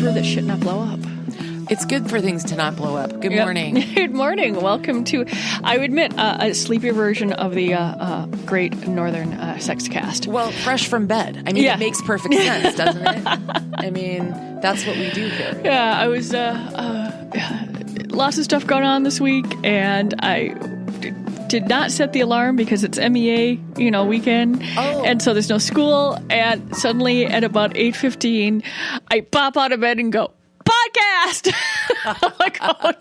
vapor that should not blow up. It's good for things to not blow up. Good morning. Good morning. Welcome to, I would admit, a sleepier version of the Great Northern Sexcast. Well, fresh from bed. I mean, It makes perfect sense, doesn't it? I mean, that's what we do here. Yeah, I was lots of stuff going on this week, and I did not set the alarm because it's MEA, weekend. Oh. And so there's no school. And suddenly at about 8:15, I pop out of bed and go, podcast! I'm like, oh,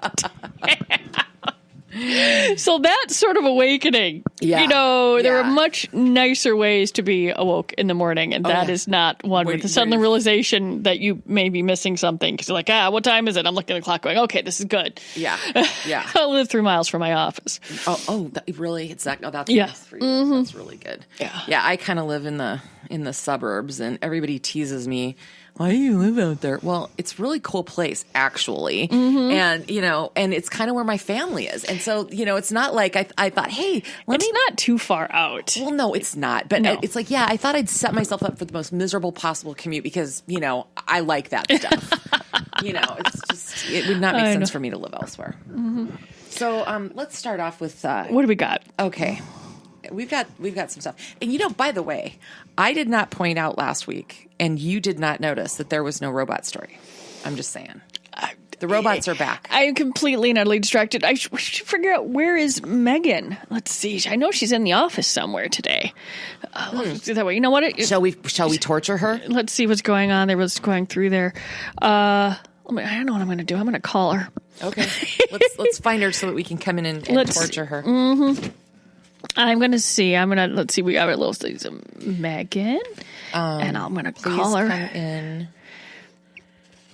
damn. So that sort of awakening, there are much nicer ways to be awoke in the morning, and that is not one with the sudden realization that you may be missing something, because you're like, what time is it? I'm looking at the clock going, okay, this is good. Yeah. I live 3 miles from my office. Really? That's nice for you. Mm-hmm. That's really good. Yeah. I kind of live in the suburbs, and everybody teases me, why do you live out there? Well, it's a really cool place, actually. Mm-hmm. And, and it's kind of where my family is. And so, it's not like I thought, hey, it's not too far out. Well, no, it's not. But it's like, I thought I'd set myself up for the most miserable possible commute because, I like that stuff. It's just, it would not make sense for me to live elsewhere. Mm-hmm. So let's start off with... what do we got? Okay. We've got some stuff. And, by the way, I did not point out last week, and you did not notice that there was no robot story. I'm just saying. The robots are back. I am completely and utterly distracted. I should figure out, where is Megan? Let's see. I know she's in the office somewhere today. Let's do that way. You know what? Shall we torture her? Let's see what's going on. There was going through there. I don't know what I'm going to do. I'm going to call her. Okay. Let's find her so that we can come in and torture her. Mm-hmm. I'm going to see. Let's see. We got a little Megan. And I'm going to call her. Come in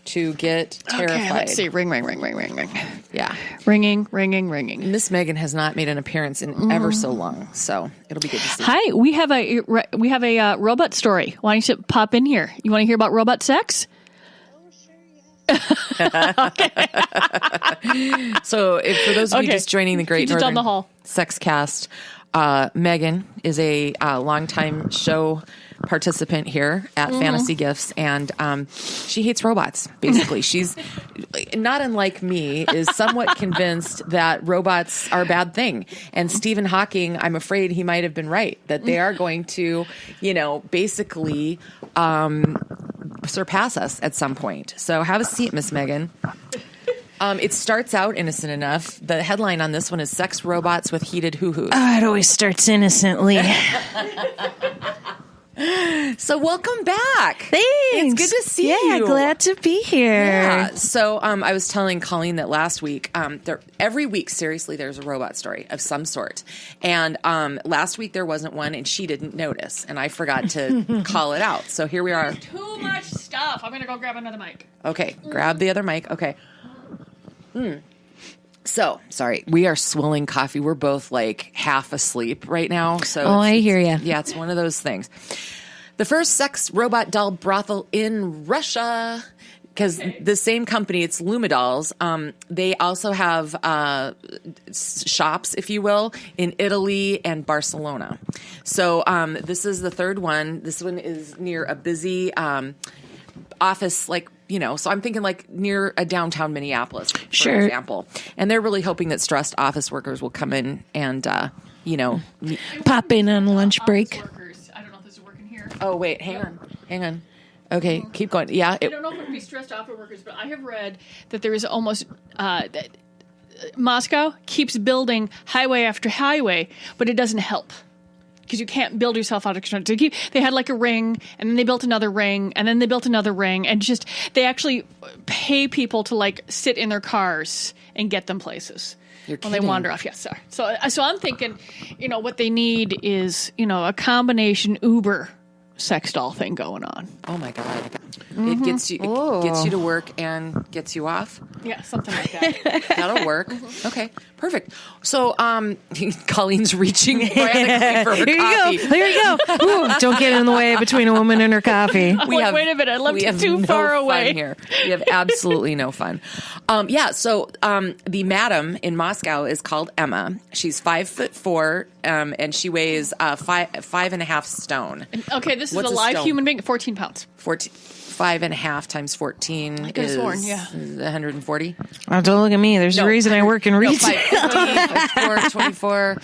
to get terrified. Okay, let's see. Ring. Yeah. Ringing. Miss Megan has not made an appearance in ever so long, so it'll be good to see. Hi, we have a robot story. Why don't you pop in here? You want to hear about robot sex? So, for those of you just joining the Great Northern down the hall. Sexcast, Megan is a longtime show participant here at Fantasy Gifts, and she hates robots, basically. She's, not unlike me, is somewhat convinced that robots are a bad thing. And Stephen Hawking, I'm afraid he might have been right, that they are going to, basically surpass us at some point. So have a seat, Miss Megan. It starts out innocent enough. The headline on this one is Sex Robots with Heated Hoohoos. It always starts innocently. So welcome back. Thanks. It's good to see you. Yeah, glad to be here. Yeah. So I was telling Colleen that last week, every week, seriously, there's a robot story of some sort. And last week there wasn't one, and she didn't notice. And I forgot to call it out. So here we are. Too much stuff. I'm going to go grab another mic. Okay, grab the other mic. Okay. So, sorry, we are swilling coffee. We're both like half asleep right now. So I hear you. Yeah, it's one of those things. The first sex robot doll brothel in Russia, because the same company, it's Lumidolls. They also have shops, if you will, in Italy and Barcelona. So this is the third one. This one is near a busy office, so I'm thinking near a downtown Minneapolis, for example. And they're really hoping that stressed office workers will come in and, pop in on lunch break. I don't know if this is working here. Oh, wait, hang on. Okay, keep going. Yeah. I don't know if it would be stressed office workers, but I have read that there is almost, that Moscow keeps building highway after highway, but it doesn't help. Because you can't build yourself out of control. They had a ring, and then they built another ring, and then they built another ring, and they actually pay people to sit in their cars and get them places when they wander off. Yes, sir. So I'm thinking, what they need is a combination Uber sex doll thing going on. Oh my God. It gets you to work and gets you off. Yeah, something like that. That'll work. Okay, perfect. So, Colleen's reaching frantically for her coffee. Here you go. Ooh, don't get in the way between a woman and her coffee. Wait a minute, I left it too far away. Fun here. We have absolutely no fun. So the madam in Moscow is called Emma. She's 5'4", and she weighs 5.5 stone. Okay, this is What's a live stone? human being. 14 pounds. 5'4", 5.5 times 14 is sworn, yeah. 140. Oh, don't look at me. There's a reason I work in retail. 24,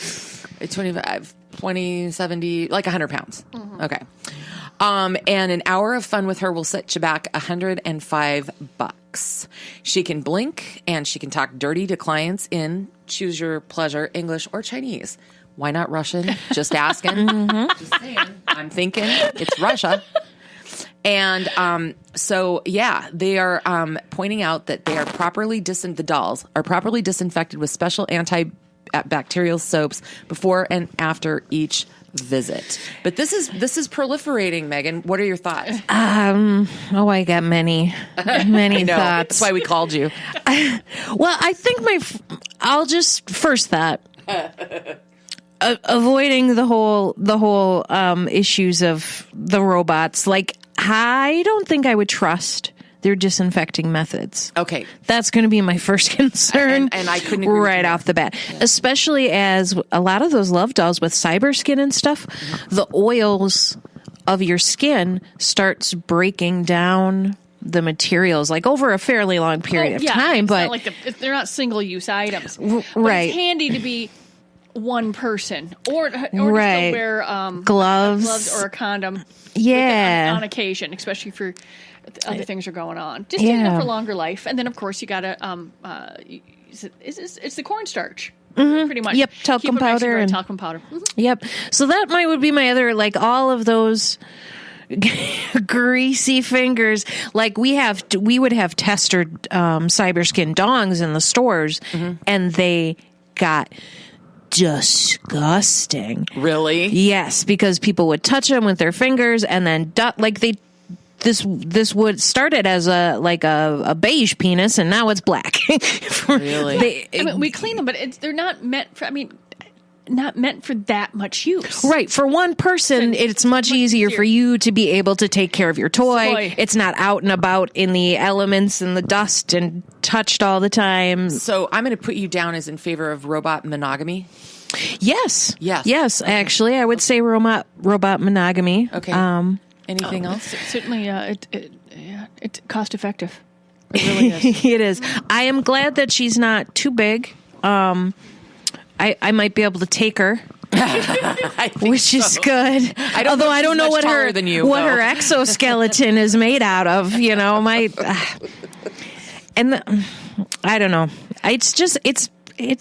25, 20, 70, like 100 pounds. Mm-hmm. Okay. And an hour of fun with her will set you back $105. She can blink and she can talk dirty to clients in choose your pleasure, English or Chinese. Why not Russian? Just asking. Mm-hmm. Just saying. I'm thinking it's Russia. And so, yeah, they are pointing out that they are the dolls are properly disinfected with special antibacterial soaps before and after each visit. But this is proliferating, Megan. What are your thoughts? I got many thoughts. That's why we called you. Well, I think I'll just first thought. Avoiding the whole issues of the robots. Like, I don't think I would trust their disinfecting methods. Okay. That's going to be my first concern. And I couldn't agree right off the bat. Yeah. Especially as a lot of those love dolls with cyber skin and stuff, the oils of your skin starts breaking down the materials like over a fairly long period of time. It's but not like they're not single-use items. Right. It's handy to be one person or just to right. wear gloves or a condom on occasion, especially for other things are going on, just for longer life. And then of course you gotta it's the cornstarch. Mm-hmm. Pretty much. Yep, talcum powder and talcum powder. Mm-hmm. Yep. So that would be my other, like, all of those greasy fingers. Like we would have tester cyberskin dongs in the stores, and they got disgusting. Really? Yes, because people would touch them with their fingers, and then this would started as a beige penis, and now it's black. Really? We clean them, but they're not meant for. Not meant for that much use. Right. For one person, it's much easier for you to be able to take care of your toy. It's not out and about in the elements and the dust and touched all the time. So I'm going to put you down as in favor of robot monogamy. Yes. Yes. Yes. Okay. Actually, I would say robot monogamy. Okay. Anything else? Certainly, it's cost effective. It really is. It is. I am glad that she's not too big. I might be able to take her, which is good. I don't know what her exoskeleton is made out of. You know, I don't know. It's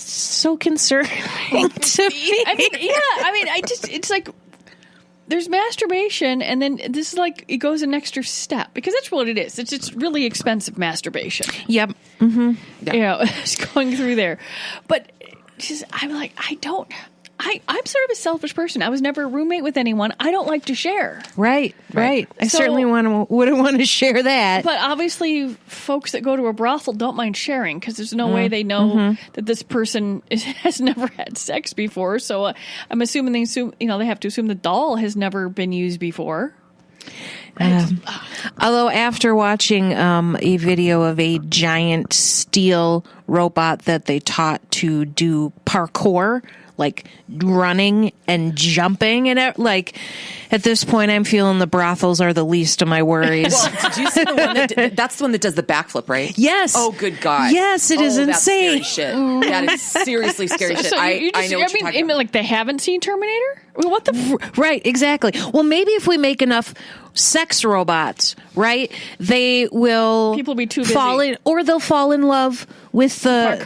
so concerning to me. It's like there's masturbation, and then this is like it goes an extra step because that's what it is. It's really expensive masturbation. Yep. Mm-hmm. Yeah. You know, it's going through there, but. I'm like, I'm sort of a selfish person. I was never a roommate with anyone. I don't like to share. Right. I certainly wouldn't want to share that. But obviously, folks that go to a brothel don't mind sharing because there's no way they know that this person has never had sex before. So I'm assuming they have to assume the doll has never been used before. Although after watching a video of a giant steel robot that they taught to do parkour, like running and jumping, and like at this point I'm feeling the brothels are the least of my worries. Well, did you see the one that's the one that does the backflip, right? Yes. Oh, good God. Yes, it is insane. That's scary shit. That is seriously scary shit. I know what you're talking about. Like they haven't seen Terminator? What the? Right, exactly. Well, maybe if we make enough sex robots, right, they will people be too busy. They'll fall in love with the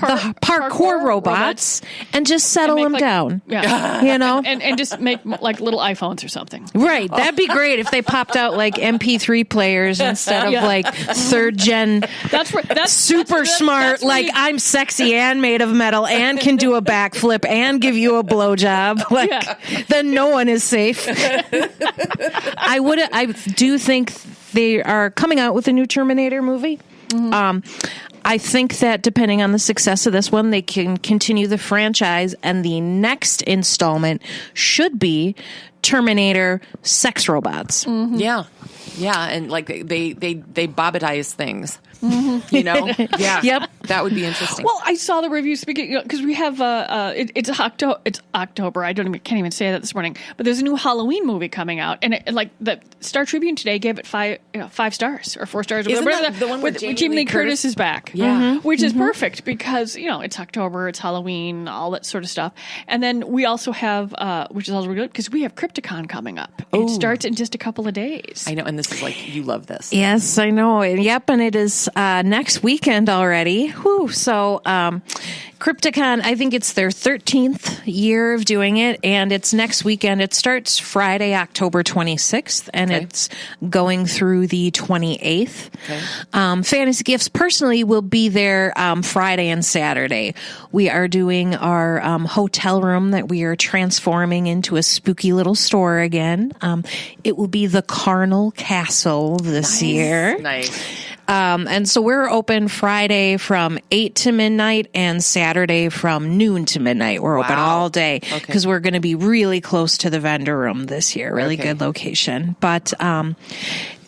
parkour robots and just settle them down. Yeah. You know? And just make like little iPhones or something. Right. That'd be great if they popped out like MP3 players instead of like third gen super smart, like I'm sexy and made of metal and can do a backflip and give you a blowjob. Like then no one is safe. I do think they are coming out with a new Terminator movie. Mm-hmm. I think that depending on the success of this one, they can continue the franchise, and the next installment should be Terminator sex robots. Mm-hmm. Yeah, and like they bobitize things. Mm-hmm. You know? Yeah. Yep. That would be interesting. Well, I saw the review speaking because we have it's October. Can't even say that this morning. But there's a new Halloween movie coming out, and like the Star Tribune today gave it 5 stars or 4 stars. Isn't whatever that the one with Jamie Lee Curtis is back? Yeah, which is perfect because it's October, it's Halloween, all that sort of stuff. And then we also have, which is also really good because we have Crypticon coming up. It starts in just a couple of days. I know, and this is like you love this. Yes, I know. Yep, and it is next weekend already. Whew. So Crypticon, I think it's their 13th year of doing it, and it's next weekend. It starts Friday, October 26th, and it's going through the 28th. Okay. Fantasy Gifts personally will be there Friday and Saturday. We are doing our hotel room that we are transforming into a spooky little store again. It will be the Carnal Castle this year. Nice. And so we're open Friday from 8 to midnight and Saturday from noon to midnight. We're open all day because we're going to be really close to the vendor room this year. Really good location. But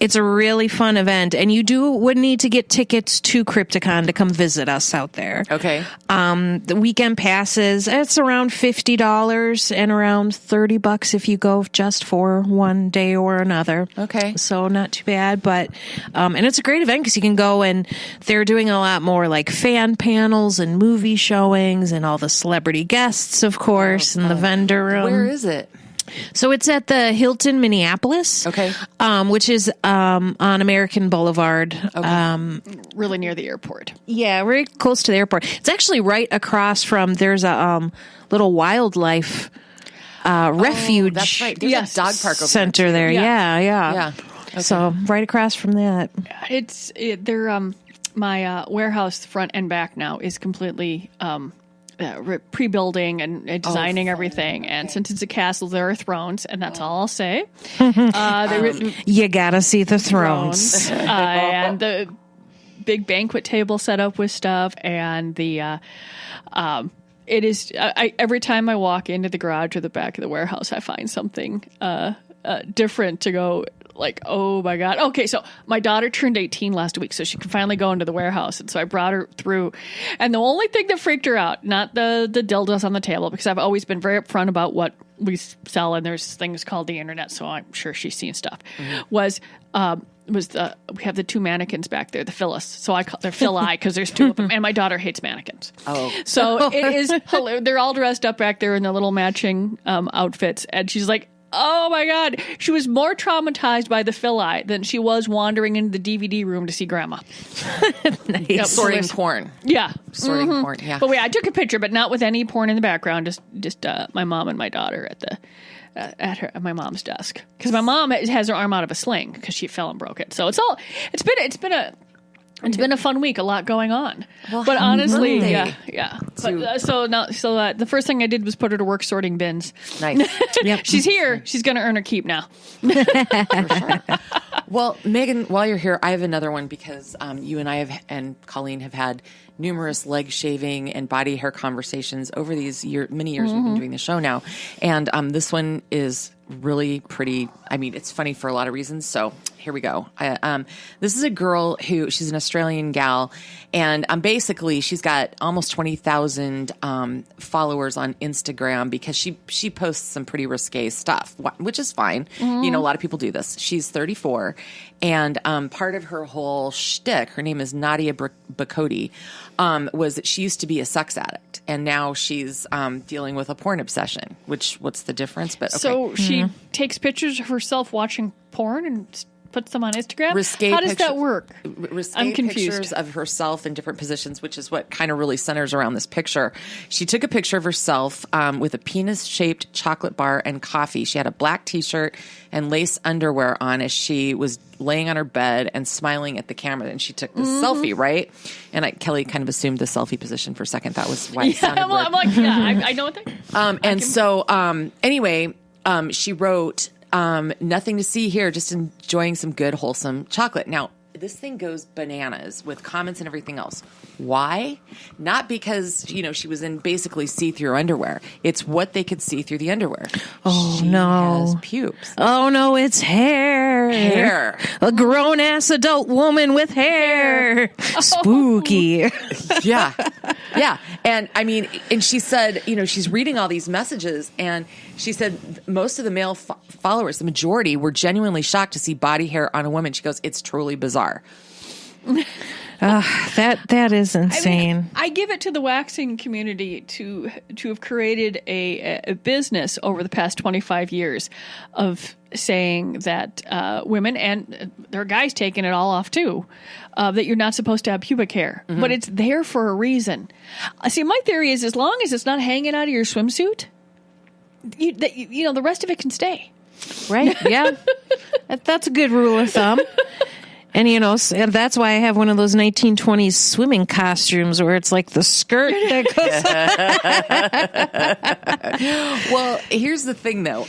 it's a really fun event, and you would need to get tickets to Crypticon to come visit us out there. Okay. The weekend passes, it's around $50 and around $30 if you go just for one day or another. Okay. So not too bad, but and it's a great event because you can go, and they're doing a lot more like fan panels and movie showings and all the celebrity guests, of course, in the vendor room. Where is it? So it's at the Hilton, Minneapolis. Okay. Which is on American Boulevard. Okay. Really near the airport. Yeah, very close to the airport. It's actually right across from, there's a little wildlife refuge. That's right. There's a dog park over center there. Yeah. Okay. So right across from that. My warehouse front and back now is completely pre-building and designing everything. And since it's a castle, there are thrones, and that's all I'll say. You gotta see the thrones. And the big banquet table set up with stuff, and the it is. Every time I walk into the garage or the back of the warehouse, I find something different to go. Like, oh my God. Okay, so my daughter turned 18 last week, so she can finally go into the warehouse. And so I brought her through. And the only thing that freaked her out, not the dildos on the table, because I've always been very upfront about what we sell, and there's things called the internet, so I'm sure she's seen stuff, was we have the 2 mannequins back there, the Phyllis. So I call they're Phil-I because there's 2 of them, and my daughter hates mannequins. Oh. So it is hilarious. They're all dressed up back there in their little matching outfits, and she's like, oh my God. She was more traumatized by the Phil-I than she was wandering into the DVD room to see Grandma. Nice. Yep, sorting porn. Yeah. Sorting porn, yeah. But wait, I took a picture, but not with any porn in the background, just my mom and my daughter at my mom's desk. Because my mom has her arm out of a sling because she fell and broke it. So it's been a fun week, a lot going on. Well, but honestly, yeah. But, so the first thing I did was put her to work sorting bins. Nice. Yep. She's here. She's going to earn her keep now. For sure. Well, Megan, while you're here, I have another one because you and I and Colleen have had numerous leg shaving and body hair conversations over these many years we've been doing the show now. And this one is really pretty. I mean, it's funny for a lot of reasons. So here we go. This is a girl she's an Australian gal, and basically she's got almost 20,000 followers on Instagram because she posts some pretty risque stuff, which is fine. You know, a lot of people do this. She's 34, and part of her whole shtick, her name is Nadia Bacotti, was that she used to be a sex addict, and now she's dealing with a porn obsession. What's the difference? But okay. So she takes pictures of herself watching porn and puts them on Instagram? Risque How does that work? I'm confused. Pictures of herself in different positions, which is what kind of really centers around this picture. She took a picture of herself with a penis-shaped chocolate bar and coffee. She had a black T-shirt and lace underwear on as she was laying on her bed and smiling at the camera. And she took this selfie, right? And Kelly kind of assumed the selfie position for a second. That was why it sounded weird. I'm like, I know what that. Anyway, she wrote... nothing to see here, just enjoying some good, wholesome chocolate. Now, this thing goes bananas with comments and everything else. Why? Not because, she was in basically see-through underwear. It's what they could see through the underwear. Oh, she no. has pubes. Oh, no, it's hair. Hair. A grown-ass adult woman with hair. Spooky. Yeah. Yeah. And I mean, and she said, she's reading all these messages, and she said most of the male followers, the majority, were genuinely shocked to see body hair on a woman. She goes, it's truly bizarre. That is insane. I give it to the waxing community to have created a business over the past 25 years of saying that women, and there are guys taking it all off too, that you're not supposed to have pubic hair, but it's there for a reason. See, my theory is as long as it's not hanging out of your swimsuit, the rest of it can stay. Right? Yeah. That's a good rule of thumb. And, and that's why I have one of those 1920s swimming costumes where it's like the skirt that goes Well, here's the thing, though.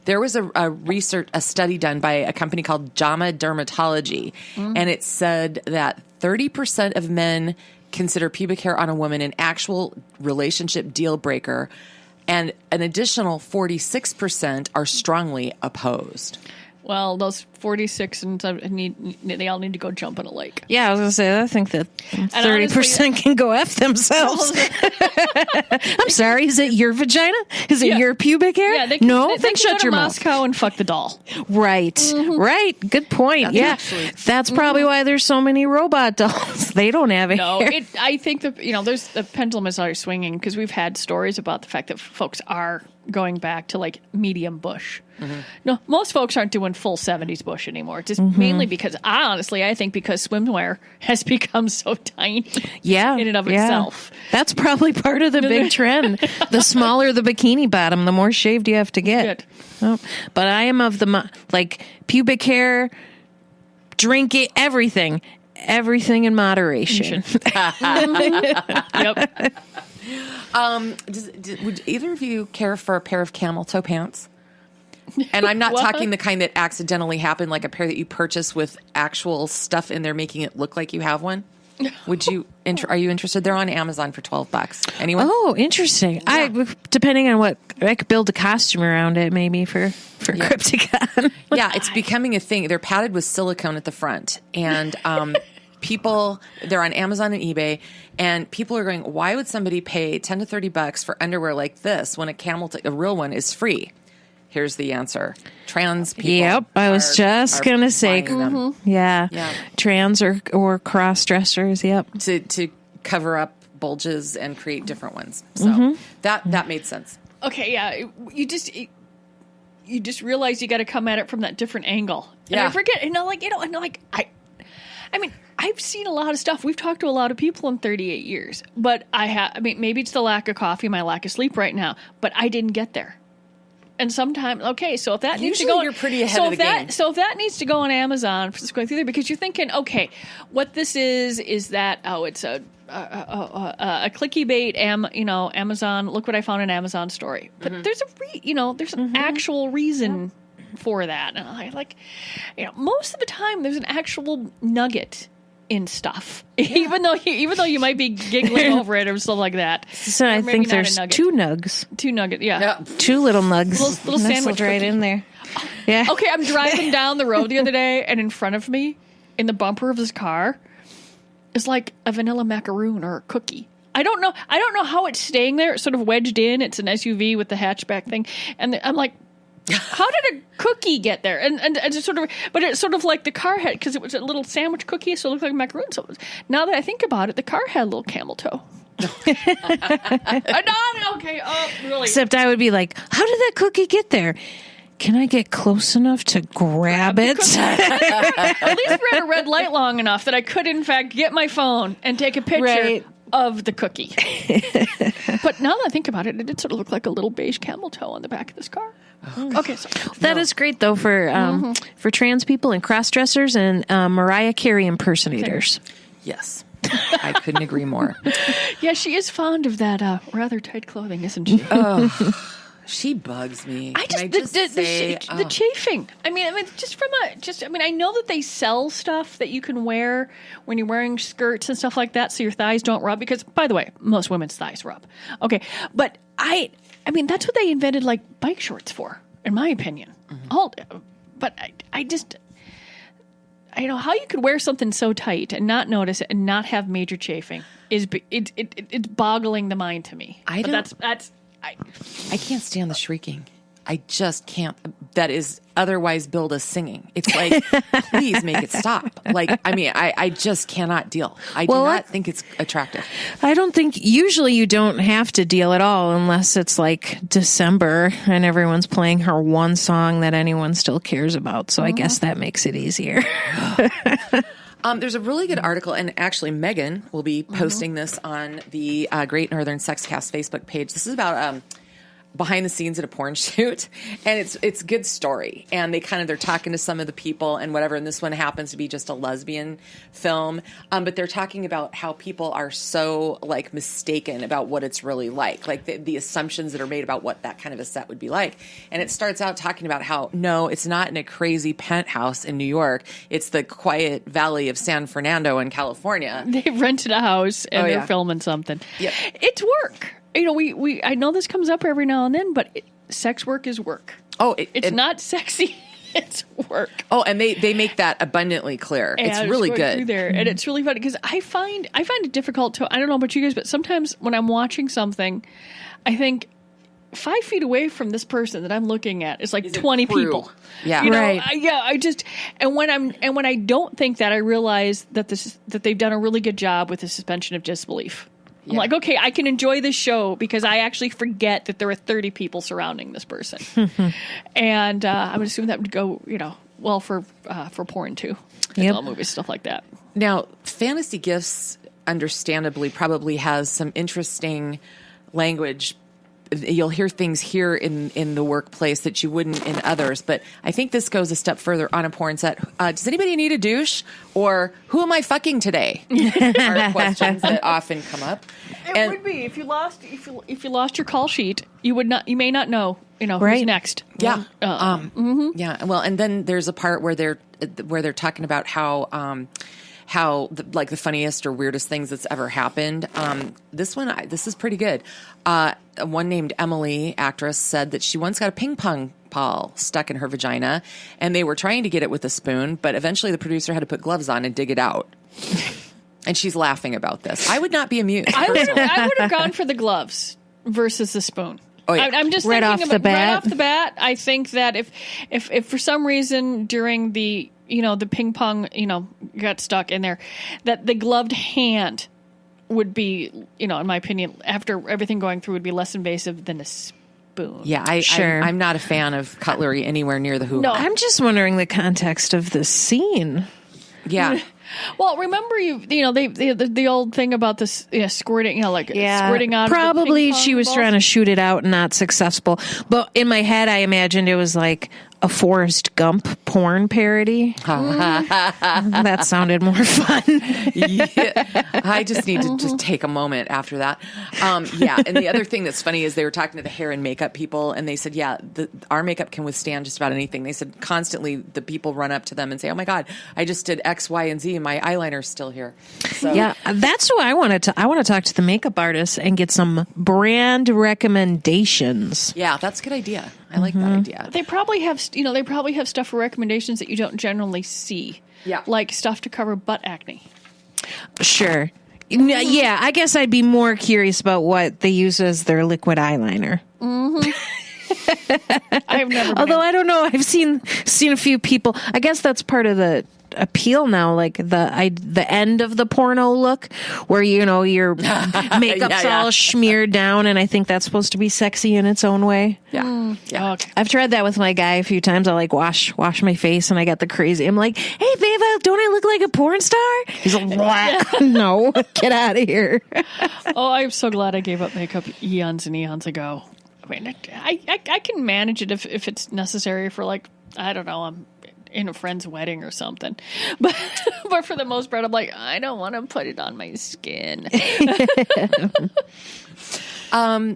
There was a study done by a company called JAMA Dermatology, and it said that 30% of men consider pubic hair on a woman an actual relationship deal breaker, and an additional 46% are strongly opposed. Well, those 46 and they all need to go jump in a lake. Yeah, I was going to say, I think that 30% can go F themselves. I'm sorry, is it your vagina? Is it your pubic hair? Yeah, they can, no, they then can shut go to your Moscow mouth. and fuck the doll. Right, right. Good point. That's probably why there's so many robot dolls. They don't have hair. I think there's the pendulum is always swinging because we've had stories about the fact that folks are going back to like medium bush. No, most folks aren't doing full 70s bush anymore. Just mainly because I think because swimwear has become so tiny in and of itself. That's probably part of the big trend. The smaller the bikini bottom, the more shaved you have to get. Oh, but I am of the pubic hair, drink it, everything in moderation. Yep. Would either of you care for a pair of camel toe pants? And I'm not talking the kind that accidentally happened, like a pair that you purchase with actual stuff in there making it look like you have one. Would you? Are you interested? They're on Amazon for $12. Anyone? Oh, interesting. Yeah. Depending on what, I could build a costume around it, maybe for Crypticon. Yeah, it's becoming a thing. They're padded with silicone at the front, and they're on Amazon and eBay, and people are going, why would somebody pay $10 to $30 for underwear like this when a real one is free? Here's the answer. Trans people. Yep, I was just going to say, yeah, trans or cross-dressers, yep. To cover up bulges and create different ones. So that made sense. Okay, yeah, you just realize you got to come at it from that different angle. And yeah. I forget, I mean, I've seen a lot of stuff. We've talked to a lot of people in 38 years, but maybe it's the lack of coffee, my lack of sleep right now, but I didn't get there. And sometimes, so if that needs to go, you're pretty ahead of the game. So if that needs to go on Amazon, it's going through there because you're thinking, okay, what this is that it's a clicky bait, Amazon. Look what I found in Amazon story. But there's there's an actual reason for that, and I most of the time there's an actual nugget in stuff, even though you might be giggling over it or stuff like that. So I think there's two nuggets, yeah. Two little nugs, little sandwich right in there. Yeah. Okay, I'm driving down the road the other day, and in front of me, in the bumper of this car, is like a vanilla macaroon or a cookie. I don't know how it's staying there. It's sort of wedged in. It's an SUV with the hatchback thing, and I'm like, how did a cookie get there? And it's but it's sort of like the car had, because it was a little sandwich cookie, so it looked like a macaroon. So now that I think about it, the car had a little camel toe. Okay. Really? Except I would be like, how did that cookie get there? Can I get close enough to grab it? At least we're at a red light long enough that I could, in fact, get my phone and take a picture of the cookie. But now that I think about it, it did sort of look like a little beige camel toe on the back of this car. Okay, so that is great though for trans people and cross-dressers and Mariah Carey impersonators. Yes, I couldn't agree more. Yeah, she is fond of that rather tight clothing, isn't she? She bugs me. The chafing. I mean, I know that they sell stuff that you can wear when you're wearing skirts and stuff like that, so your thighs don't rub. Because, by the way, most women's thighs rub. Okay, but that's what they invented like bike shorts for, in my opinion. But I just I know how you could wear something so tight and not notice it and not have major chafing it's boggling the mind to me. I can't stand the shrieking. I just can't. That is otherwise billed as singing. It's like, please make it stop. Like, I mean, I just cannot deal. I do not think it's attractive. I don't think usually you don't have to deal at all unless it's like December and everyone's playing her one song that anyone still cares about. So I guess that makes it easier. There's a really good article, and actually Megan will be posting this on the Great Northern Sexcast Facebook page. This is about behind the scenes at a porn shoot, and it's a good story. And they're talking to some of the people and whatever. And this one happens to be just a lesbian film, but they're talking about how people are so like mistaken about what it's really like the assumptions that are made about what that kind of a set would be like. And it starts out talking about how no, it's not in a crazy penthouse in New York. It's the quiet valley of San Fernando in California. They rented a house and they're filming something. Yep. It's work. You know, we I know this comes up every now and then, but sex work is work. Oh, it's not sexy. It's work. Oh, and they make that abundantly clear. And it's really good. There, and it's really funny because I find it difficult to. I don't know about you guys, but sometimes when I'm watching something, I think 5 feet away from this person that I'm looking at is like 20 people. Yeah, you know, right. I just when I don't think that, I realize that they've done a really good job with the suspension of disbelief. I'm like, okay, I can enjoy this show because I actually forget that there are 30 people surrounding this person. And I would assume that would go, well for porn too. All movies, stuff like that. Now, Fantasy Gifts, understandably, probably has some interesting language. You'll hear things here in the workplace that you wouldn't in others. But I think this goes a step further on a porn set. Does anybody need a douche? Or who am I fucking today? Are questions that often come up. It would be if you lost your call sheet, you may not know who's next. Yeah. Yeah. Well, and then there's a part where they're talking about how the funniest or weirdest things that's ever happened. This is pretty good. One named Emily, actress, said that she once got a ping pong ball stuck in her vagina, and they were trying to get it with a spoon, but eventually the producer had to put gloves on and dig it out. And she's laughing about this. I would not be amused. I would have gone for the gloves versus the spoon. Oh, yeah. I'm just right thinking off the bat. Right off the bat, I think that if for some reason during the the ping pong got stuck in there, that the gloved hand would be in my opinion, after everything going through, would be less invasive than a spoon. Yeah, I'm not a fan of cutlery anywhere near the hoo-ha. No. I'm just wondering the context of this scene. Yeah. Well, remember the old thing about this squirting, squirting on. Probably she was trying to shoot it out and not successful. But in my head, I imagined it was like a Forrest Gump porn parody. That sounded more fun. Yeah. I just need to just take a moment after that. Yeah. And the other thing that's funny is they were talking to the hair and makeup people, and they said, our makeup can withstand just about anything. They said constantly the people run up to them and say, oh my God, I just did X, Y, and Z and my eyeliner's still here. So. Yeah, that's who I want to talk to the makeup artist and get some brand recommendations. Yeah, that's a good idea. I like that idea. They probably have stuff for recommendations that you don't generally see. Yeah. Like stuff to cover butt acne. Sure. Yeah, I guess I'd be more curious about what they use as their liquid eyeliner. I've never. Although I don't know, I've seen a few people. I guess that's part of the appeal now, like the end of the porno look, where your makeup's all smeared down, and I think that's supposed to be sexy in its own way. Yeah, yeah. Okay. I've tried that with my guy a few times. I like wash my face, and I got the crazy. I'm like, hey babe, don't I look like a porn star? He's like, what? No, get out of here. Oh, I'm so glad I gave up makeup eons and eons ago. I mean, I can manage it if it's necessary for, like, I don't know, I'm in a friend's wedding or something. But for the most part, I'm like, I don't want to put it on my skin.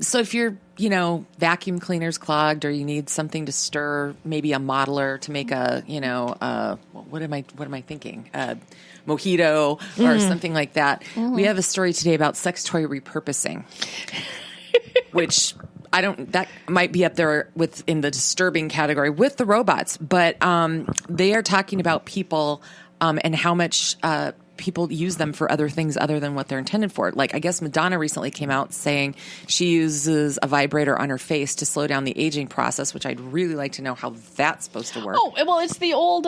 So if your vacuum cleaner's clogged, or you need something to stir, maybe a modeler to make a what am I thinking? Mojito or something like that. We have a story today about sex toy repurposing, which that might be up there in the disturbing category with the robots, but they are talking about people and how much people use them for other things other than what they're intended for. Like, I guess Madonna recently came out saying she uses a vibrator on her face to slow down the aging process, which I'd really like to know how that's supposed to work. Oh, well, it's the old,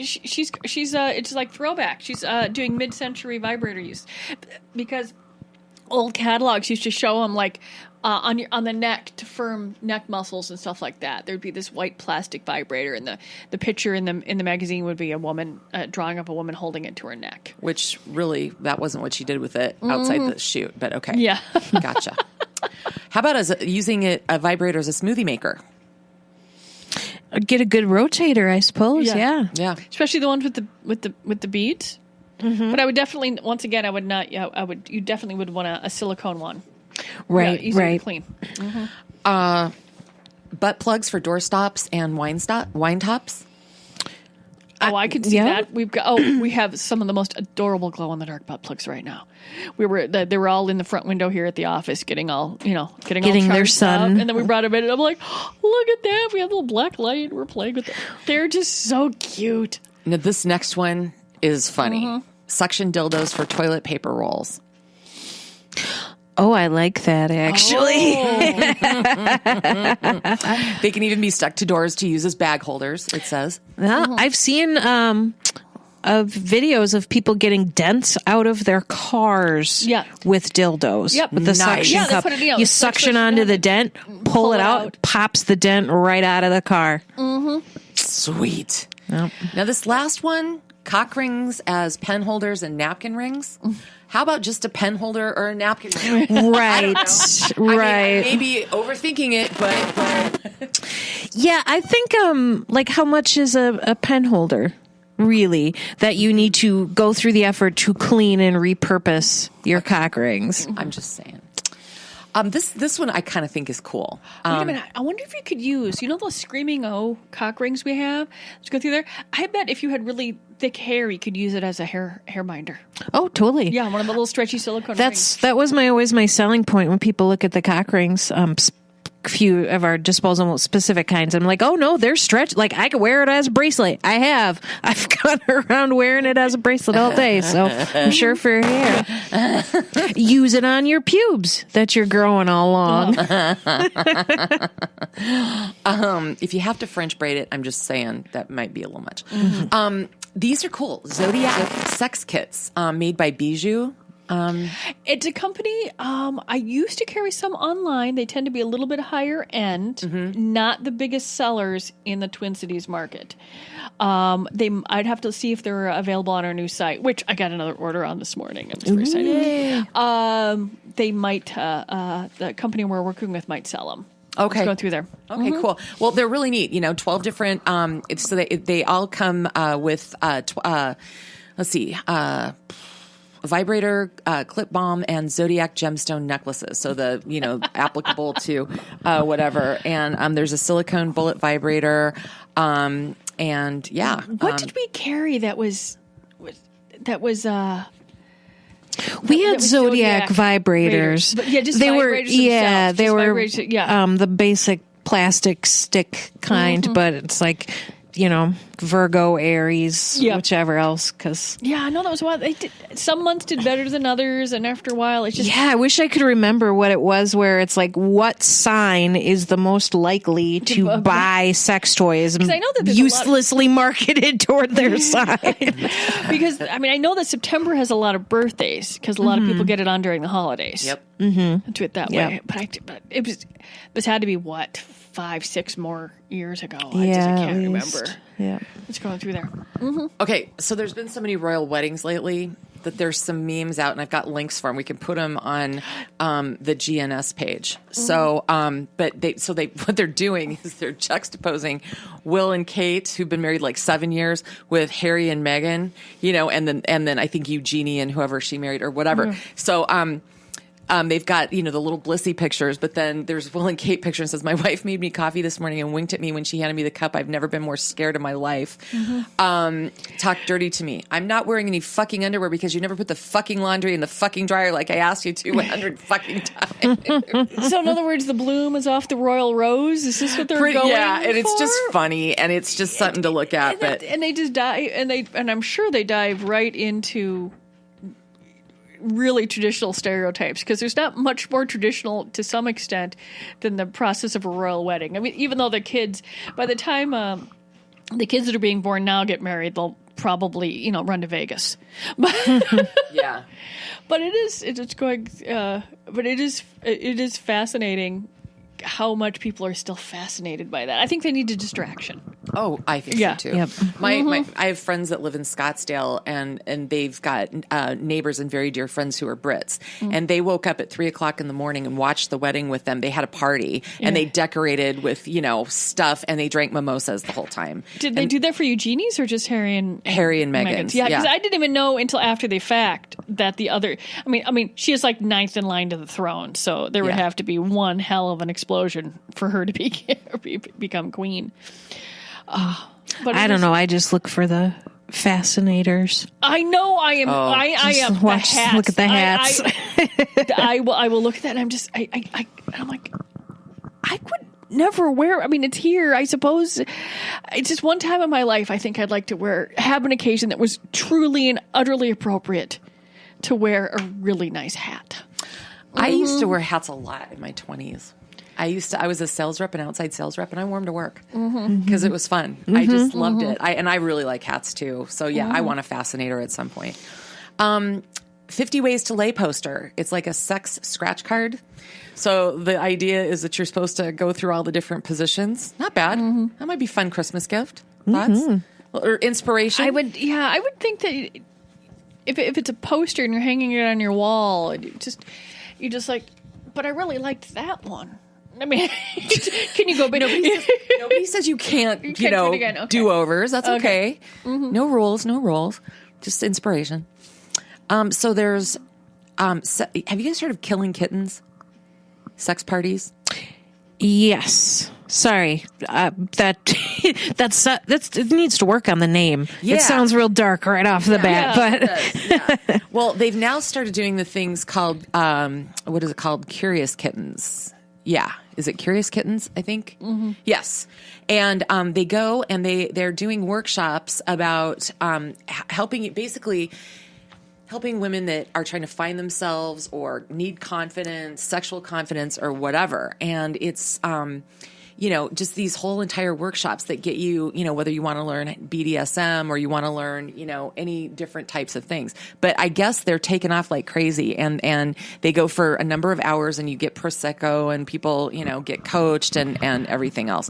she's it's like throwback. She's doing mid-century vibrator use because old catalogs used to show them like on the neck to firm neck muscles and stuff like that. There'd be this white plastic vibrator, and the picture in the magazine would be a woman drawing of a woman holding it to her neck. Which really, that wasn't what she did with it outside the shoot, but okay. Yeah. Gotcha. How about using a vibrator as a smoothie maker? Get a good rotator, I suppose. Yeah. Yeah. Especially the ones with the beads. Mm-hmm. But I would definitely, once again, I would not. Yeah, you definitely would want a silicone one. Right. Easier Right. to clean. Mm-hmm. Butt plugs for door stops and wine tops. Oh, I could see yeah. that. We have some of the most adorable glow in the dark butt plugs right now. They were all in the front window here at the office, getting all Getting their charged sun. up. And then we brought them in, and I'm like, oh, look at that! We have a little black light. We're playing with them. They're just so cute. Now, this next one is funny. Mm-hmm. Suction dildos for toilet paper rolls. Oh, I like that actually. They can even be stuck to doors to use as bag holders, it says. Well, I've seen of videos of people getting dents out of their cars with dildos. Yep. With the Nice. suction Yeah, they cup. put it, You suction onto the dent, pull it out, pops the dent right out of the car. Mm-hmm. Sweet. Yep. Now, this last one, cock rings as pen holders and napkin rings. How about just a pen holder or a napkin ring? Right. I Right. mean, I may be overthinking it, but Yeah, I think like how much is a pen holder? Really, that you need to go through the effort to clean and repurpose your cock rings. I'm just saying. This one I kind of think is cool. Wait a minute. I wonder if you could use, those Screaming O cock rings we have? Let's go through there. I bet if you had really thick hair, you could use it as a hair binder. Oh, totally. Yeah, one of the little stretchy silicone rings. That was always my selling point when people look at the cock rings. Few of our disposable specific kinds. I'm like, oh no, they're stretched. Like I could wear it as a bracelet. I've gone around wearing it as a bracelet all day. So I'm sure for your hair, use it on your pubes that you're growing all along. If you have to French braid it, I'm just saying that might be a little much. Mm-hmm. These are cool. Zodiac sex kits made by Bijou. It's a company. I used to carry some online. They tend to be a little bit higher end, not the biggest sellers in the Twin Cities market. I'd have to see if they're available on our new site, which I got another order on this morning. I'm very excited. They might. The company we're working with might sell them. Okay. Let's go through there. Okay, cool. Well, they're really neat. 12 different. So they all come with. Let's see. Vibrator, clip balm, and Zodiac gemstone necklaces. So applicable to whatever. And there's a silicone bullet vibrator. And yeah. What did we carry that was? We had Zodiac vibrators. But just they were vibrators themselves. they were vibrators, the basic plastic stick kind, but it's like Virgo, Aries, whichever else. Because I know that was why they did. Some months did better than others, and after a while, it's just I wish I could remember what it was. Where it's like, what sign is the most likely to buy sex toys? And I know that there's uselessly marketed toward their sign. Because I know that September has a lot of birthdays because a lot of people get it on during the holidays. Yep. Do it that way. But this had to be 5-6 more years ago. I can't remember. Yeah. It's going through there. Okay, so there's been so many royal weddings lately that there's some memes out, and I've got links for them. We can put them on the GNS page. So, what they're doing is they're juxtaposing Will and Kate, who've been married like 7 years, with Harry and Meghan, and then I think Eugenie and whoever she married or whatever. So, they've got, the little Blissy pictures, but then there's Will and Kate picture and says, my wife made me coffee this morning and winked at me when she handed me the cup. I've never been more scared in my life. Talk dirty to me. I'm not wearing any fucking underwear because you never put the fucking laundry in the fucking dryer like I asked you to 100 fucking times. So in other words, the bloom is off the royal rose? Is this what they're going for? Yeah, and it's just funny, and it's just something to look at. And they just dive, and I'm sure they dive right into really traditional stereotypes, because there's not much more traditional to some extent than the process of a royal wedding. I mean, even though the kids, by the time the kids that are being born now get married, they'll probably run to Vegas. Yeah, but it is fascinating how much people are still fascinated by that. I think they need a distraction. Oh, I think so too. Yep. I have friends that live in Scottsdale, and they've got neighbors and very dear friends who are Brits, and they woke up at 3:00 in the morning and watched the wedding with them. They had a party and they decorated with stuff, and they drank mimosas the whole time. Did they do that for Eugenie's or just Harry and Meghan's? Yeah, because I didn't even know until after the fact that the other. I mean, she is like ninth in line to the throne, so there would have to be one hell of an explosion for her to become queen. But I don't know. I just look for the fascinators. I know I am. I am. Look at the hats. I will look at that, and I'm just. I'm like, I could never wear. I mean, it's here. I suppose it's just one time in my life. I think I'd like to have an occasion that was truly and utterly appropriate to wear a really nice hat. I used to wear hats a lot in my 20s. I was a sales rep, an outside sales rep, and I wore them to work because it was fun. I just loved it. I really like hats too. So yeah, I want a fascinator at some point. 50 Ways to Lay poster. It's like a sex scratch card. So the idea is that you're supposed to go through all the different positions. Not bad. That might be a fun Christmas gift. Thoughts? Or inspiration? I would think that if it's a poster and you're hanging it on your wall, you just like, but I really liked that one. I mean, can you go back? Nobody says you can't, do overs. That's okay. No rules. Just inspiration. So there's, have you guys heard of killing kittens? Sex parties? Yes. Sorry, that it needs to work on the name. Yeah. It sounds real dark right off the bat, but well, they've now started doing the things called what is it called? Curious kittens. Yeah, is it Curious Kittens? I think yes. And they go and they're doing workshops about helping women that are trying to find themselves or need confidence, sexual confidence, or whatever. And it's just these whole entire workshops that get you, whether you want to learn BDSM or you want to learn, any different types of things. But I guess they're taken off like crazy, and they go for a number of hours, and you get Prosecco, and people, get coached and everything else.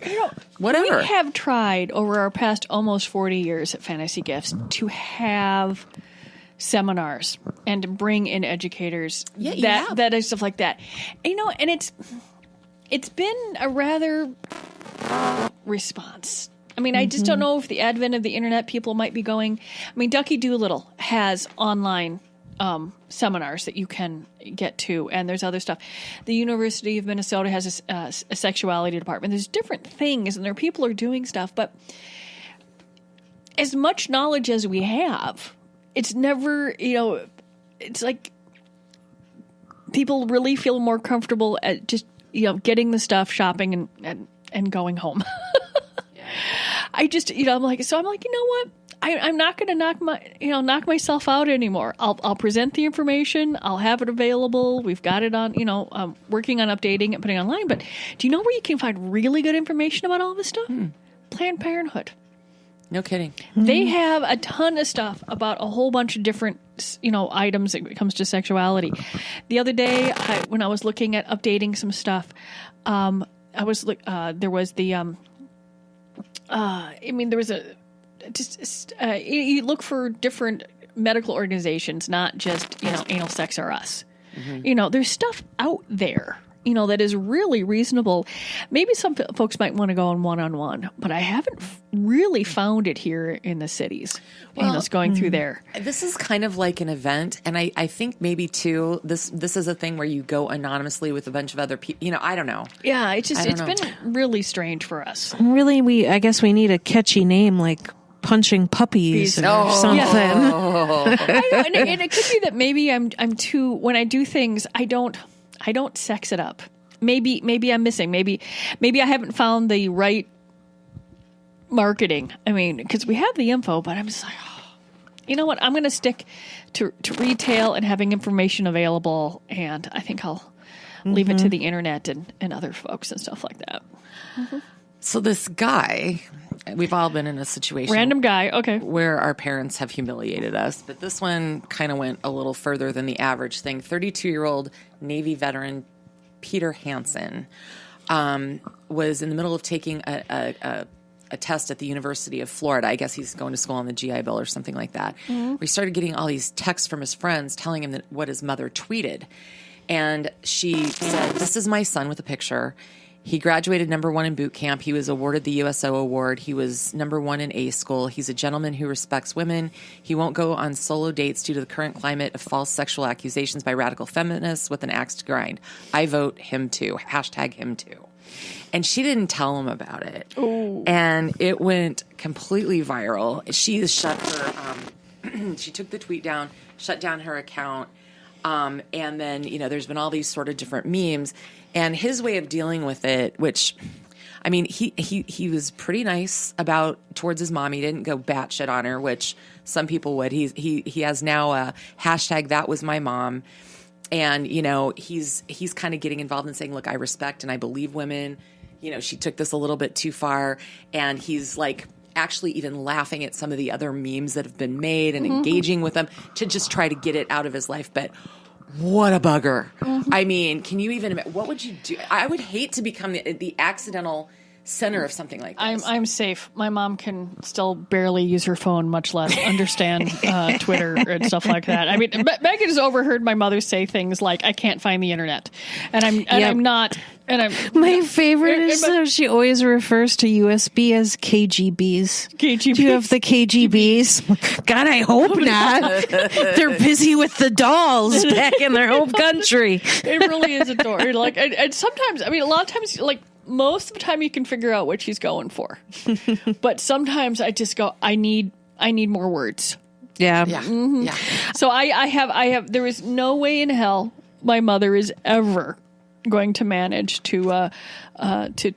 Whatever. We have tried over our past almost 40 years at Fantasy Gifts to have seminars and to bring in educators that is stuff like that. And it's been a rather response. I mean, I just don't know if the advent of the internet, people might be going. I mean, Ducky Doolittle has online seminars that you can get to, and there's other stuff. The University of Minnesota has a sexuality department. There's different things, and there are people who are doing stuff. But as much knowledge as we have, it's never, it's like people really feel more comfortable at just, getting the stuff, shopping, and going home. I just, I'm like, you know what? I'm not going to knock myself out anymore. I'll present the information. I'll have it available. We've got it on, working on updating it, putting it online. But do you know where you can find really good information about all this stuff? Planned Parenthood. No kidding. They have a ton of stuff about a whole bunch of different, items when it comes to sexuality. The other day, when I was looking at updating some stuff, there was the, there was you look for different medical organizations, not just, Anal Sex or Us. There's stuff out there, that is really reasonable. Maybe some folks might want to go on one-on-one, but I haven't really found it here in the cities. Going through there. This is kind of like an event, and I think maybe too this is a thing where you go anonymously with a bunch of other people. I don't know. Yeah, it's been really strange for us. Really, I guess we need a catchy name like punching puppies or something. And it could be that maybe I'm too, when I do things, I don't sex it up. Maybe I'm missing. Maybe I haven't found the right marketing. I mean, because we have the info, but I'm just like, you know what? I'm going to stick to retail and having information available, and I think I'll leave it to the internet and other folks and stuff like that. Mm-hmm. So this guy, we've all been in a situation. Random guy, okay. Where our parents have humiliated us. But this one kind of went a little further than the average thing. 32-year-old Navy veteran Peter Hansen was in the middle of taking a test at the University of Florida. I guess he's going to school on the GI Bill or something like that. Mm-hmm. Where he started getting all these texts from his friends telling him what his mother tweeted. And she said, "This is my son," with a picture. He graduated number 1 in boot camp. He was awarded the USO award. He was number 1 in A school. He's a gentleman who respects women. He won't go on solo dates due to the current climate of false sexual accusations by radical feminists with an axe to grind. I vote him too. Hashtag him too. And she didn't tell him about it. Ooh. And it went completely viral. She has shut her, she took the tweet down, shut down her account. And then, there's been all these sort of different memes. And his way of dealing with it, which, I mean, he was pretty nice towards his mom. He didn't go batshit on her, which some people would. He has now a hashtag that was my mom. And, he's kind of getting involved in saying, look, I respect and I believe women. She took this a little bit too far. And he's like actually even laughing at some of the other memes that have been made and engaging with them to just try to get it out of his life. But what a bugger. Mm-hmm. I mean, can you even imagine? What would you do? I would hate to become the accidental center of something like this. I'm safe. My mom can still barely use her phone, much less understand Twitter and stuff like that. I mean, Megan has overheard my mother say things like, "I can't find the internet," and I'm not. And I'm my favorite is she always refers to USB as KGBs. KGBs. Do you have the KGBs? God, I hope not. They're busy with the dolls back in their home country. It really is adorable. Like, and sometimes, I mean, a lot of times, like, most of the time you can figure out what she's going for. But sometimes I just go, I need more words. Yeah. Yeah. Mm-hmm. Yeah. So I have, there is no way in hell my mother is ever going to manage to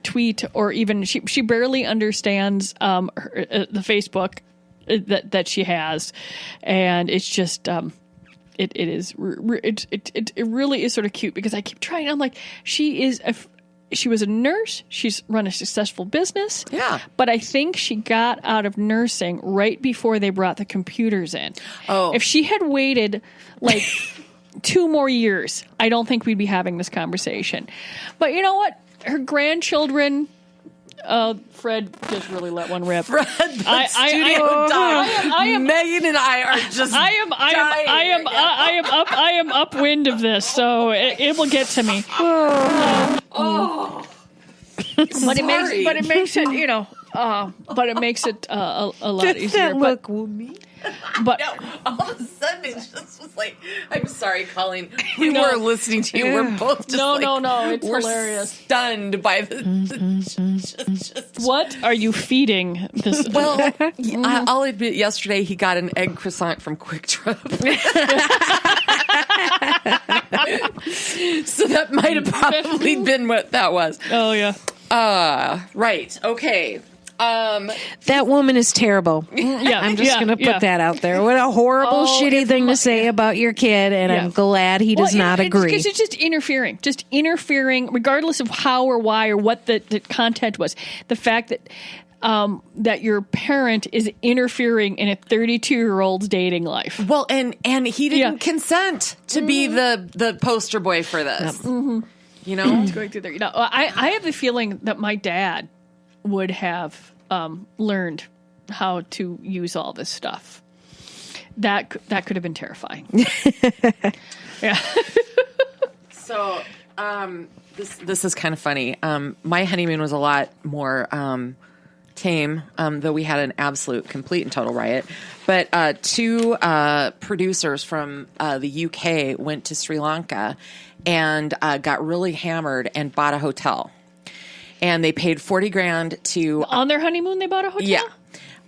tweet, or even she barely understands the Facebook that she has. And it's just, it really is sort of cute because I keep trying. I'm like, she was a nurse. She's run a successful business. Yeah. But I think she got out of nursing right before they brought the computers in. Oh. If she had waited like 2 more years, I don't think we'd be having this conversation. But you know what? Her grandchildren, Fred just really let one rip. Fred, the studio dog. Megan and I are just I am upwind of this, so it will get to me. But it makes it, but it makes it a lot easier. That look me. But no, all of a sudden it just was like, I'm sorry, Colleen. We were listening to you. We're both just no, it's we're hilarious. Stunned by the just. What are you feeding this? Well, I'll admit, yesterday he got an egg croissant from Quick Trip. So that might have probably been what that was. Oh yeah. Right. Okay. That woman is terrible. Yeah, I'm just going to put that out there. What a horrible, shitty thing to say about your kid, and I'm glad he does not agree. Because it's just interfering, regardless of how or why or what the content was. The fact that that your parent is interfering in a 32-year-old's dating life. Well, and he didn't consent to be the poster boy for this. Mm-hmm. It's going through there. I have the feeling that my dad would have learned how to use all this stuff. That could have been terrifying. Yeah. So This is kind of funny. My honeymoon was a lot more tame, though we had an absolute, complete, and total riot. But two producers from the UK went to Sri Lanka and got really hammered and bought a hotel. And they paid $40,000 to on their honeymoon. They bought a hotel. Yeah.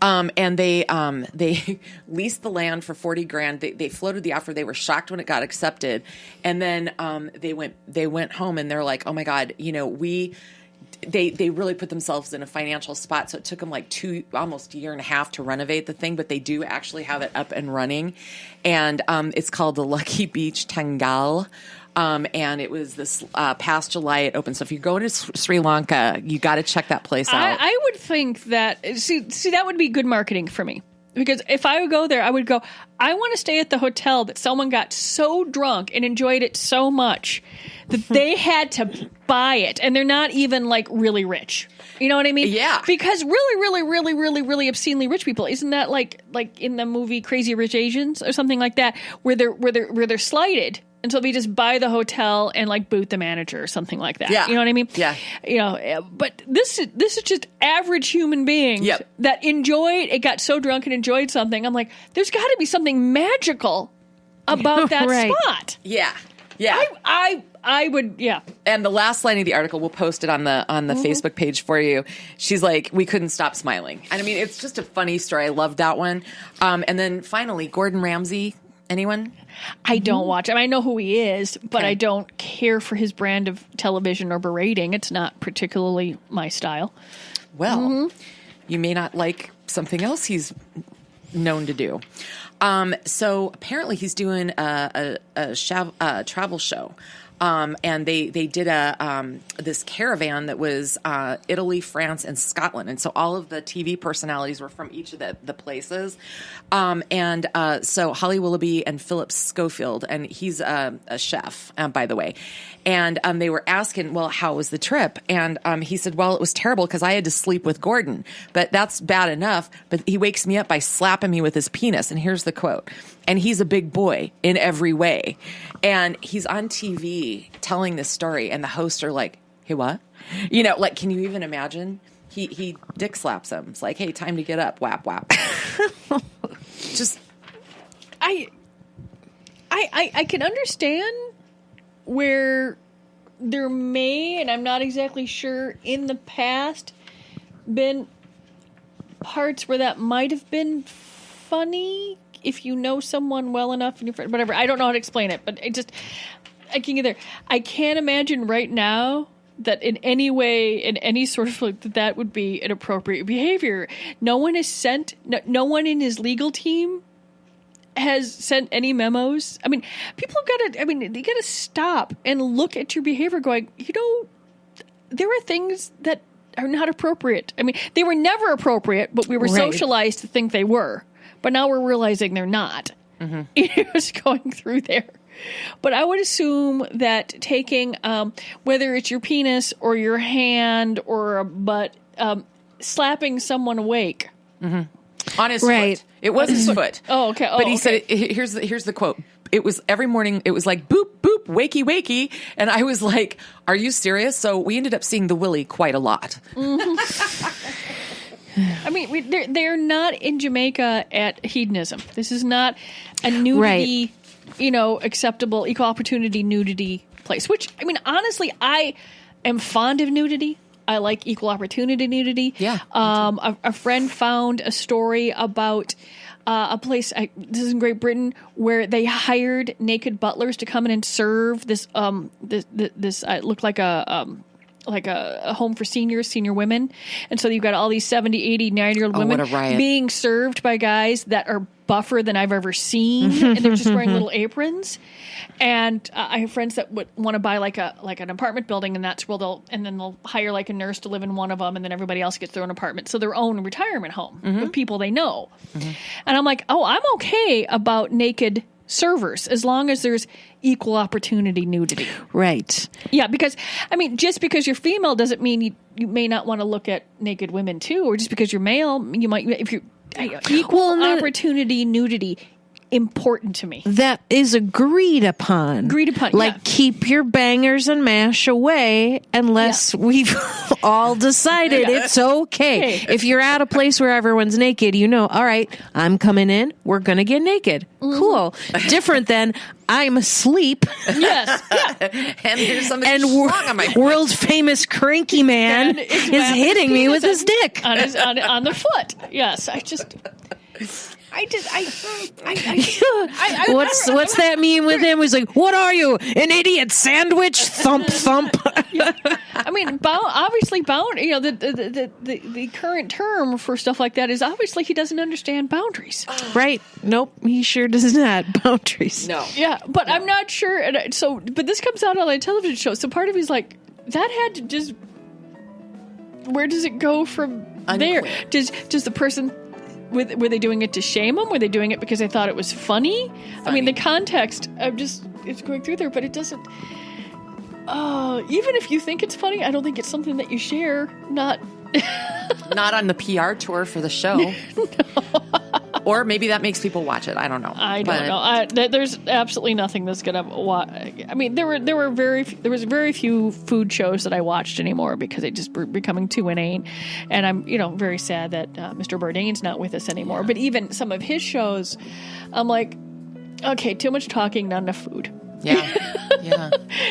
And they leased the land for $40,000. They floated the offer. They were shocked when it got accepted, and then they went home and they're like, oh my God, they really put themselves in a financial spot. So it took them like almost a year and a half to renovate the thing, but they do actually have it up and running, and it's called the Lucky Beach Tangal. And it was this past July it opened. So if you're going to Sri Lanka, you got to check that place out. I would think that see that would be good marketing for me, because if I would go there, I would go, I want to stay at the hotel that someone got so drunk and enjoyed it so much that they had to buy it, and they're not even like really rich. You know what I mean? Yeah. Because really obscenely rich people, isn't that like in the movie Crazy Rich Asians or something like that, where they're slighted. And so they just buy the hotel and like boot the manager or something like that. Yeah. You know what I mean? Yeah. But this is just average human beings that enjoyed it, got so drunk and enjoyed something. I'm like, there's got to be something magical about that spot. Yeah. Yeah. I would, yeah. And the last line of the article, we'll post it on the Facebook page for you. She's like, we couldn't stop smiling. And I mean, it's just a funny story. I love that one. And then finally, Gordon Ramsay. Anyone? I don't watch him. I know who he is, but I don't care for his brand of television or berating. It's not particularly my style. Well, you may not like something else he's known to do. So apparently he's doing a travel show. And they did this caravan that was Italy, France, and Scotland. And so all of the TV personalities were from each of the places. So Holly Willoughby and Philip Schofield, and he's a chef, by the way. And they were asking, well, how was the trip? And he said, well, it was terrible because I had to sleep with Gordon. But that's bad enough. But he wakes me up by slapping me with his penis. And here's the quote. And he's a big boy in every way. And he's on TV telling this story. And the hosts are like, hey, what? Like, can you even imagine? He dick slaps him. It's like, hey, time to get up. Whap, whap. Just. I can understand where there may, and I'm not exactly sure, in the past been parts where that might have been funny if you know someone well enough and your friend, whatever. I don't know how to explain it, but I can't imagine right now that in any way, in any sort of like that would be inappropriate behavior. No one in his legal team has sent any memos. I mean, they got to stop and look at your behavior going, there are things that are not appropriate. I mean, they were never appropriate, but we were socialized to think they were. But now we're realizing they're not. Mm-hmm. It was going through there. But I would assume that taking, whether it's your penis or your hand or a butt, slapping someone awake. Mm-hmm. On his foot. It was his foot. Oh, okay. But he said, here's the quote. It was every morning, it was like, boop, boop, wakey, wakey. And I was like, are you serious? So we ended up seeing the willy quite a lot. Mm-hmm. I mean, they're not in Jamaica at hedonism. This is not a nudity, acceptable, equal opportunity nudity place. Which, I mean, honestly, I am fond of nudity. I like equal opportunity nudity. Yeah. A friend found a story about a place, this is in Great Britain, where they hired naked butlers to come in and serve this looked like a home for senior women. And so you've got all these 70, 80, 90-year-old women being served by guys that are buffer than I've ever seen. And they're just wearing little aprons. And I have friends that would want to buy like an apartment building, and that's where they'll hire like a nurse to live in one of them, and then everybody else gets their own apartment. So their own retirement home with people they know. Mm-hmm. And I'm like, I'm okay about naked servers as long as there's equal opportunity nudity. Right. Yeah, because, I mean, just because you're female doesn't mean you may not want to look at naked women too, or just because you're male, you might, if you're equal opportunity nudity important to me. That is agreed upon. Like, yeah. keep your bangers and mash away unless we've all decided it's okay. If you're at a place where everyone's naked, all right, I'm coming in, we're going to get naked. Cool. Different than I'm asleep. Yes. Yeah. And here's something strong on my world famous cranky man is hitting me with his dick on the foot. Yes, what's that meme with him? He's like, "What are you, an idiot sandwich?" Thump thump. Yeah. I mean, obviously, the current term for stuff like that is obviously he doesn't understand boundaries. Right? Nope, he sure does not. Boundaries. No. Yeah, but I'm not sure. And but this comes out on a television show, so part of me's like, that had to just. Where does it go from there? Does the person? Were they doing it to shame them? Were they doing it because they thought it was funny? I mean, the context, it's going through there, but it doesn't... even if you think it's funny, I don't think it's something that you share, not on the PR tour for the show. No. Or maybe that makes people watch it. I don't know. I don't know. There's absolutely nothing that's gonna. I mean, there was very few food shows that I watched anymore because they just were becoming too inane, and I'm very sad that Mr. Bourdain's not with us anymore. Yeah. But even some of his shows, I'm like, okay, too much talking, not enough food. Yeah.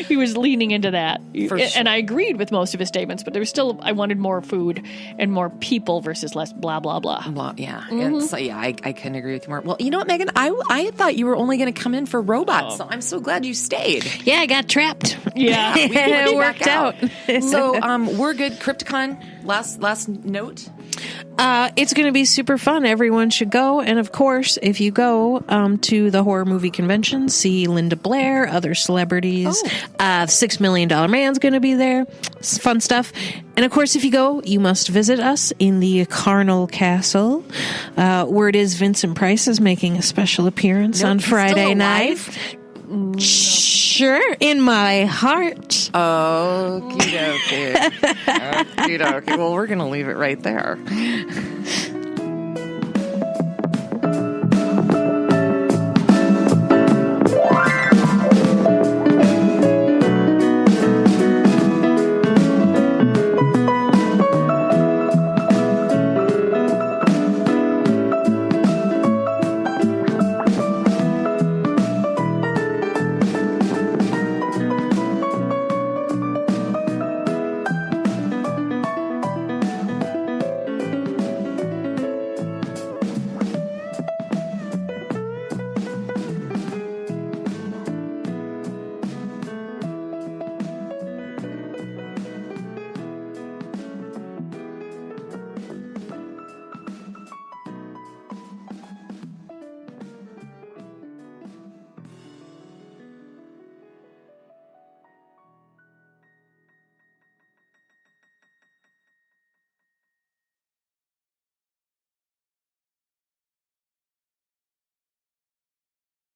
He was leaning into that. Sure. And I agreed with most of his statements, but there was still, I wanted more food and more people versus less blah, blah, blah. Yeah. I couldn't agree with you more. Well, you know what, Megan? I thought you were only going to come in for robots, so I'm so glad you stayed. Yeah, I got trapped. Yeah. It worked out. So we're good. Crypticon, last note? It's going to be super fun. Everyone should go. And of course, if you go to the horror movie convention, see Linda Blair, other celebrities. $6 Million Man's going to be there. It's fun stuff. And of course, if you go, you must visit us in the Carnal Castle. Word is Vincent Price is making a special appearance on Friday night. Sure, in my heart. Okie dokie. Well, we're going to leave it right there.